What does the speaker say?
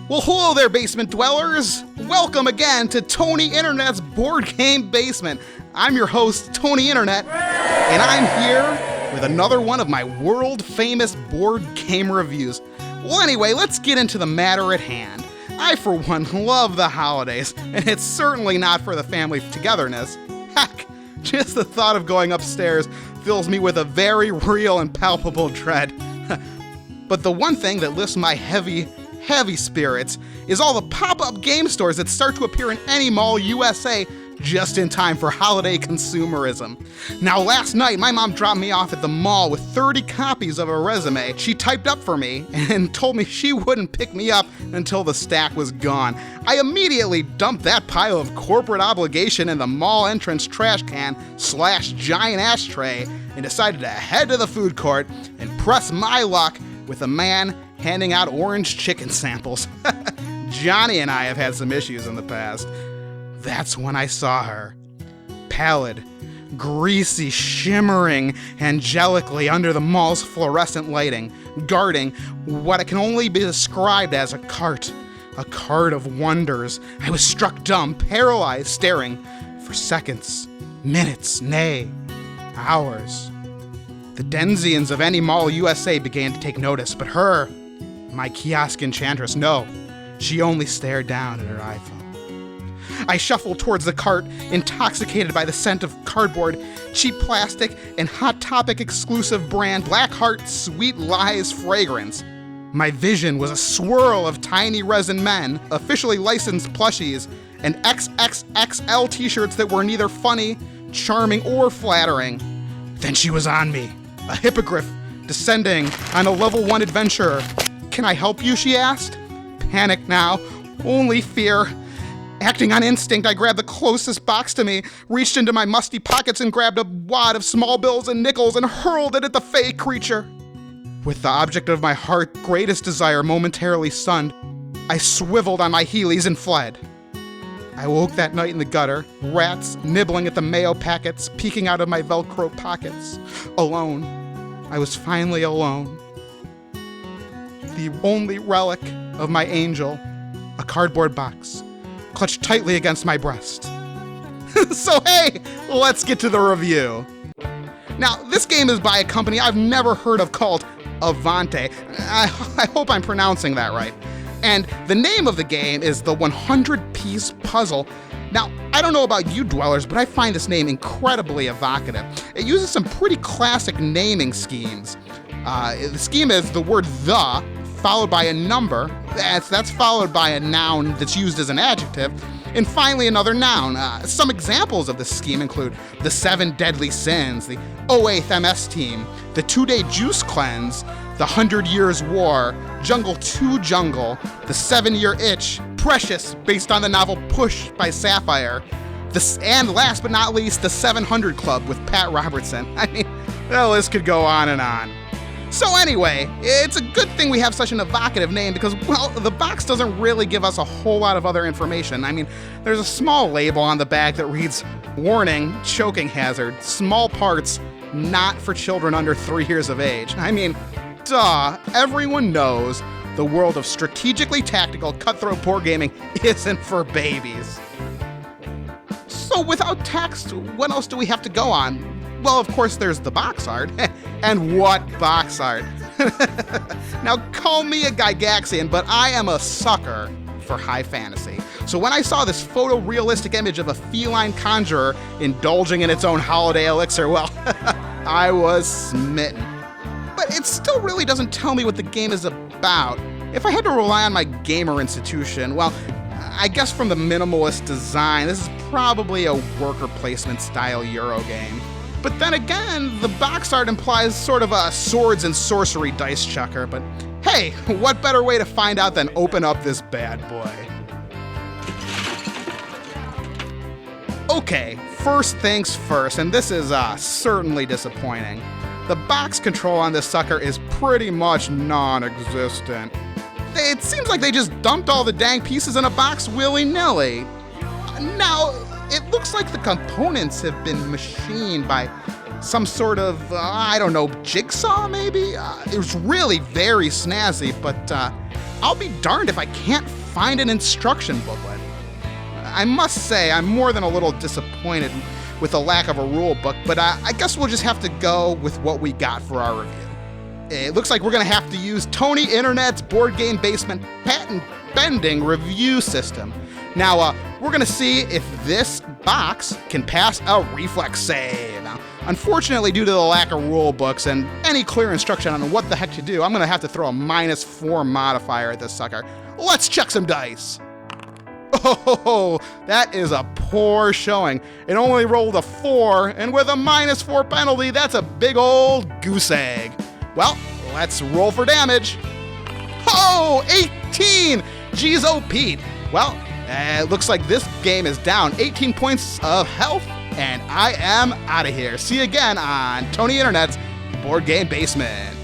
Well, hello there, basement dwellers! Welcome again to Tony Internet's Board Game Basement. I'm your host, Tony Internet, and I'm here with another one of my world-famous board game reviews. Well, anyway, let's get into the matter at hand. I, for one, love the holidays, and it's certainly not for the family togetherness. Heck, just the thought of going upstairs fills me with a very real and palpable dread. But the one thing that lifts my heavy spirits is all the pop-up game stores that start to appear in any mall USA just in time for holiday consumerism. Now, last night, my mom dropped me off at the mall with 30 copies of a resume she typed up for me and told me she wouldn't pick me up until the stack was gone. I immediately dumped that pile of corporate obligation in the mall entrance trash can / giant ashtray and decided to head to the food court and press my luck with a man handing out orange chicken samples. Johnny and I have had some issues in the past. That's when I saw her. Pallid, greasy, shimmering angelically under the mall's fluorescent lighting, guarding what can only be described as a cart of wonders. I was struck dumb, paralyzed, staring for seconds, minutes, nay, hours. The denizens of any mall USA began to take notice, but her, my kiosk enchantress, no, she only stared down at her iPhone. I shuffled towards the cart, intoxicated by the scent of cardboard, cheap plastic, and Hot Topic exclusive brand Blackheart Sweet Lies fragrance. My vision was a swirl of tiny resin men, officially licensed plushies, and XXXL t-shirts that were neither funny, charming, or flattering. Then she was on me, a hippogriff descending on a level 1 adventure. "Can I help you?" she asked. Panic now, only fear. Acting on instinct, I grabbed the closest box to me, reached into my musty pockets and grabbed a wad of small bills and nickels and hurled it at the fey creature. With the object of my heart's greatest desire momentarily stunned, I swiveled on my heelys and fled. I woke that night in the gutter, rats nibbling at the mayo packets, peeking out of my Velcro pockets. Alone. I was finally alone. The only relic of my angel, a cardboard box, clutched tightly against my breast. So hey, let's get to the review. Now, this game is by a company I've never heard of called Avante. I hope I'm pronouncing that right. And the name of the game is the 100-Piece Puzzle. Now, I don't know about you dwellers, but I find this name incredibly evocative. It uses some pretty classic naming schemes. The scheme is the word "the" followed by a number, that's followed by a noun that's used as an adjective, and finally another noun. Some examples of this scheme include the 7 Deadly Sins, the 08th MS Team, the 2-Day Juice Cleanse, the 100 Years War, Jungle 2 Jungle, the 7-Year Itch, Precious, based on the novel Push by Sapphire, and last but not least, the 700 Club with Pat Robertson. I mean, the list could go on and on. So anyway, it's a good thing we have such an evocative name because, well, the box doesn't really give us a whole lot of other information. I mean, there's a small label on the back that reads, "Warning, choking hazard, small parts, not for children under 3 years of age." I mean, duh, everyone knows the world of strategically tactical cutthroat board gaming isn't for babies. So without text, what else do we have to go on? Well, of course, there's the box art. And what box art? Now, call me a Gygaxian, but I am a sucker for high fantasy. So when I saw this photorealistic image of a feline conjurer indulging in its own holiday elixir, well, I was smitten. But it still really doesn't tell me what the game is about. If I had to rely on my gamer institution, well, I guess from the minimalist design, this is probably a worker placement style Euro game. But then again, the box art implies sort of a swords and sorcery dice chucker, but hey, what better way to find out than open up this bad boy? Okay, first things first, and this is certainly disappointing. The box control on this sucker is pretty much non-existent. It seems like they just dumped all the dang pieces in a box willy-nilly. Now, it looks like the components have been machined by some sort of, jigsaw maybe? It was really very snazzy, but I'll be darned if I can't find an instruction booklet. I must say, I'm more than a little disappointed with the lack of a rule book, but I guess we'll just have to go with what we got for our review. It looks like we're gonna have to use Tony Internet's Board Game Basement patent-pending review system. Now, we're gonna see if this box can pass a reflex save. Now, unfortunately, due to the lack of rule books and any clear instruction on what the heck to do, I'm gonna have to throw a -4 modifier at this sucker. Let's check some dice. Oh, that is a poor showing. It only rolled a 4, and with a -4 penalty, that's a big old goose egg. Well, let's roll for damage. Oh, 18! Jeez, oh Pete. Well, it looks like this game is down 18 points of health, and I am out of here. See you again on Tony Internet's Board Game Basement.